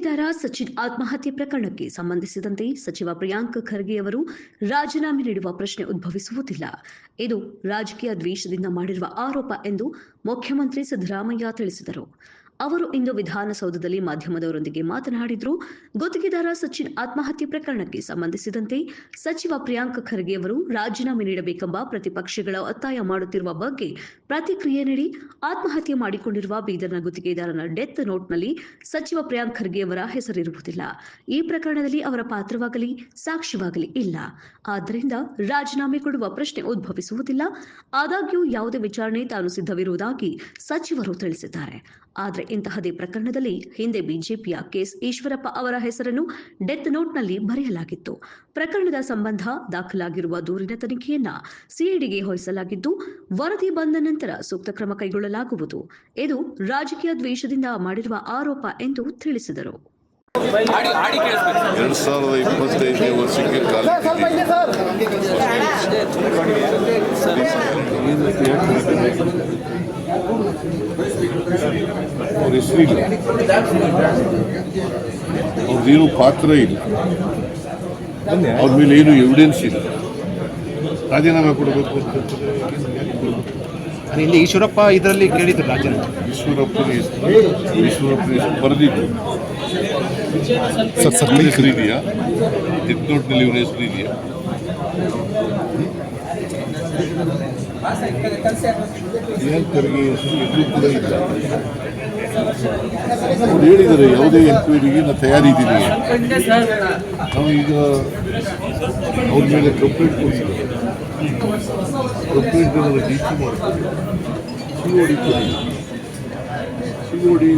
ಗುತ್ತಿಗೆದಾರ ಸಚಿನ್ ಆತ್ಮಹತ್ಯೆ ಪ್ರಕರಣಕ್ಕೆ ಸಂಬಂಧಿಸಿದಂತೆ ಸಚಿವ ಪ್ರಿಯಾಂಕ್ ಖರ್ಗೆ ಅವರು ರಾಜೀನಾಮೆ ನೀಡುವ ಪ್ರಶ್ನೆ ಉದ್ಭವಿಸುವುದಿಲ್ಲ. ಇದು ರಾಜಕೀಯ ದ್ವೇಷದಿಂದ ಮಾಡಿರುವ ಆರೋಪ ಎಂದು ಮುಖ್ಯಮಂತ್ರಿ ಸಿದ್ದರಾಮಯ್ಯ ತಿಳಿಸಿದರು. ಅವರು ಇಂದು ವಿಧಾನಸೌಧದಲ್ಲಿ ಮಾಧ್ಯಮದವರೊಂದಿಗೆ ಮಾತನಾಡಿದರು. ಗುತ್ತಿಗೆದಾರ ಸಚಿನ್ ಆತ್ಮಹತ್ಯೆ ಪ್ರಕರಣಕ್ಕೆ ಸಂಬಂಧಿಸಿದಂತೆ ಸಚಿವ ಪ್ರಿಯಾಂಕ್ ಖರ್ಗೆ ಅವರು ರಾಜೀನಾಮೆ ನೀಡಬೇಕೆಂಬ ಪ್ರತಿಪಕ್ಷಗಳ ಒತ್ತಾಯ ಮಾಡುತ್ತಿರುವ ಬಗ್ಗೆ ಪ್ರತಿಕ್ರಿಯೆ ನೀಡಿ, ಆತ್ಮಹತ್ಯೆ ಮಾಡಿಕೊಂಡಿರುವ ಬೀದರ್ನ ಗುತ್ತಿಗೆದಾರನ ಡೆತ್ ನೋಟ್ನಲ್ಲಿ ಸಚಿವ ಪ್ರಿಯಾಂಕ್ ಖರ್ಗೆ ಅವರ ಹೆಸರಿರುವುದಿಲ್ಲ. ಈ ಪ್ರಕರಣದಲ್ಲಿ ಅವರ ಪಾತ್ರವಾಗಲಿ ಸಾಕ್ಷ್ಯವಾಗಲಿ ಇಲ್ಲ. ಆದ್ದರಿಂದ ರಾಜೀನಾಮೆ ಕೊಡುವ ಪ್ರಶ್ನೆ ಉದ್ಭವಿಸುವುದಿಲ್ಲ. ಆದಾಗ್ಯೂ ಯಾವುದೇ ವಿಚಾರಣೆ ತಾನು ಸಿದ್ಧವಿರುವುದಾಗಿ ಸಚಿವರು ತಿಳಿಸಿದ್ದಾರೆ. ಆದರೆ ಇಂತಹದೇ ಪ್ರಕರಣದಲ್ಲಿ ಹಿಂದೆ ಬಿಜೆಪಿಯ ಕೆಎಸ್ ಈಶ್ವರಪ್ಪ ಅವರ ಹೆಸರನ್ನು ಡೆತ್ ನೋಟ್ನಲ್ಲಿ ಬರೆಯಲಾಗಿತ್ತು. ಪ್ರಕರಣದ ಸಂಬಂಧ ದಾಖಲಾಗಿರುವ ದೂರಿನ ತನಿಖೆಯನ್ನ ಸಿಐಡಿಗೆ ವಹಿಸಲಾಗಿದ್ದು, ವರದಿ ಬಂದ ನಂತರ ಸೂಕ್ತ ಕ್ರಮ ಕೈಗೊಳ್ಳಲಾಗುವುದು. ಇದು ರಾಜಕೀಯ ದ್ವೇಷದಿಂದ ಮಾಡಿರುವ ಆರೋಪ ಎಂದು ತಿಳಿಸಿದರು. 2025ನೇ ವರ್ಷಕ್ಕೆ ಅವ್ರ ಹೆಸರಿಲ್ಲ, ಅವ್ರದ್ದೇನು ಪಾತ್ರ ಇಲ್ಲ, ಅವ್ರ ಮೇಲೆ ಏನು ಎವಿಡೆನ್ಸ್ ಇಲ್ಲ. ರಾಜೀನಾಮೆ ಕೊಡಬೇಕು ಅಂತ ಇಲ್ಲಿ ಈಶ್ವರಪ್ಪ ಇದರಲ್ಲಿ ಕೇಳಿದ್ರು ರಾಜೀನಾಮೆ. ಈಶ್ವರಪ್ಪನ ಹೆಸರು ಬರೆದಿದ್ದು ಹೆಸರು ಇದೆಯಾ? ಡೆತ್ ನೋಟ್ನಲ್ಲಿ ಇವರ ಹೆಸರು ಇದೆಯಾ? ಪ್ರಿಯಾಂಕರ್ಗೆ ಹೆಸರು ಎಲ್ಲೂ ಕೂಡ ಇಲ್ಲ. ಅವ್ರು ಹೇಳಿದ್ದಾರೆ ಯಾವುದೇ ಎನ್ಕ್ವೈರಿಗೆ ನಾನು ತಯಾರಿದ್ದೀನಿ. ನಾವು ಈಗ ಅವ್ರ ಮೇಲೆ ಕಂಪ್ಲೇಂಟ್ ಕೊಡ್ತಿದ್ದಾರೆ. ಕಂಪ್ಲೇಂಟ್ ಡಿ ಸಿ ಮಾಡ್ತಾರೆ, ಸಿಒಡಿ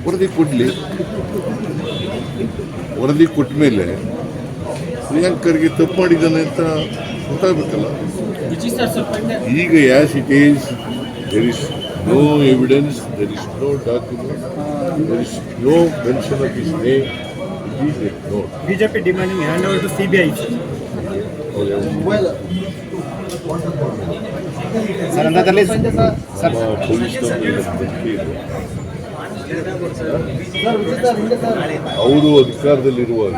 ವರದಿ ಕೊಡಲಿ. ವರದಿ ಕೊಟ್ಟ ಮೇಲೆ ಪ್ರಿಯಾಂಕರ್ಗೆ ತಪ್ಪು ಮಾಡಿದ್ದಾನೆ ಅಂತ ಗೊತ್ತಾಗಬೇಕಲ್ಲ. ಈಗ as it is, there is no evidence, there is no document, there is no mention of his name. BJP demanding hand over to CBI. Sir ಅಂದಾಜಲ್ಲಿ ಅವರು ಅಧಿಕಾರದಲ್ಲಿರುವಾಗ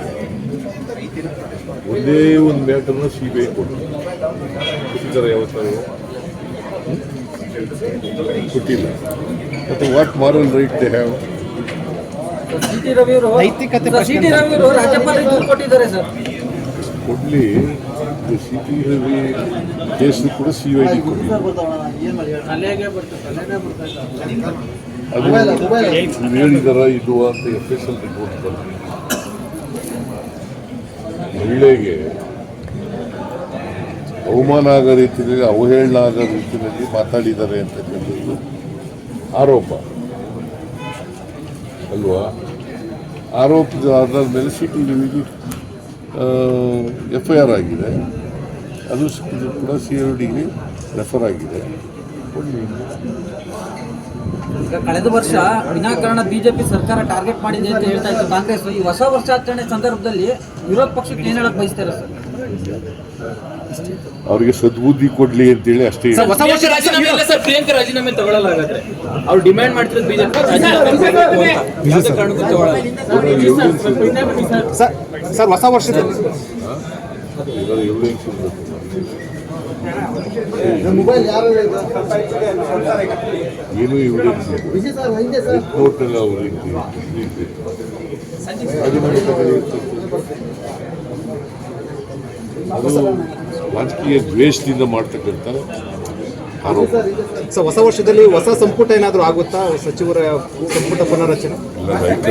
ಒಂದೇ ಒಂದು ಮ್ಯಾಟರ್ನ ಸಿಬಿಐ ಕೊಟ್ಟಿದ್ದಾರೆ. ಯಾವತ್ತಾರು ಕೊಟ್ಟಿಲ್ಲ. ಮತ್ತು what moral right they have? ನೈತಿಕತೆ ಕೊಡ್ಲಿ. ಸಿ ಟಿ ರವಿ ಕೇಸ್ ಕೂಡ ಸಿಐಡಿ ಕೊಟ್ಟಿಲ್ಲ. ಅದು ಹೇಳಿದಾರ ಇದು ಅಂತ FSL ರಿಪೋರ್ಟ್ ಬಂತು. ಮಹಿಳೆಗೆ ಅವಮಾನ ಆಗೋ ರೀತಿಯಲ್ಲಿ, ಅವಹೇಳನ ಆಗೋ ರೀತಿಯಲ್ಲಿ ಮಾತಾಡಿದ್ದಾರೆ ಅಂತಕ್ಕಂಥದ್ದು ಆರೋಪ ಅಲ್ವಾ? ಆರೋಪದ ಆಧಾರದ ಮೇಲೆ ಸಿಟಿ ರವಿಗೆ FIR ಆಗಿದೆ. ಅದು ಕೂಡ CIDಗೆ ರೆಫರ್ ಆಗಿದೆ. ಕಳೆದ ವರ್ಷ ವಿನಾಕಾರಣ ಬಿಜೆಪಿ ಸರ್ಕಾರ ಟಾರ್ಗೆಟ್ ಮಾಡಿದೆ ಅಂತ ಹೇಳ್ತಾ ಇತ್ತು ಕಾಂಗ್ರೆಸ್. ಈ ಹೊಸ ವರ್ಷಾಚರಣೆ ಸಂದರ್ಭದಲ್ಲಿ ವಿರೋಧ ಪಕ್ಷಕ್ಕೆ ಏನ್ ಹೇಳಕ್ ಬಯಸ್ತಾರೆ ಸರ್? ಅವರಿಗೆ ಸದ್ಬುದ್ಧಿ ಕೊಡ್ಲಿ ಅಂತೇಳಿ ಅಷ್ಟೇ. ಪ್ರಿಯಾಂಕ ರಾಜೀನಾಮೆ ತಗೊಳ್ಳಲಾಗತ್ತೆ. ಅವ್ರು ಡಿಮ್ಯಾಂಡ್ ಮಾಡ್ತಿರೋದು ಬಿಜೆಪಿ ಸರ್ ಹೊಸ ವರ್ಷದಲ್ಲಿ ಏನು ಎವಿಡೆನ್ಸ್ ನೋಟಲ್ಲ ಅವ್ರ ಅದು ರಾಜಕೀಯ ದ್ವೇಷದಿಂದ ಮಾಡ್ತಕ್ಕಂಥ ಆರೋಪ. ಹೊಸ ವರ್ಷದಲ್ಲಿ ಹೊಸ ಸಂಪುಟ ಏನಾದರೂ ಆಗುತ್ತಾ? ಸಚಿವರ ಸಂಪುಟ ಪುನರಚನೆ? ಇಲ್ಲ, ಹೈಕಮಾಂಡ್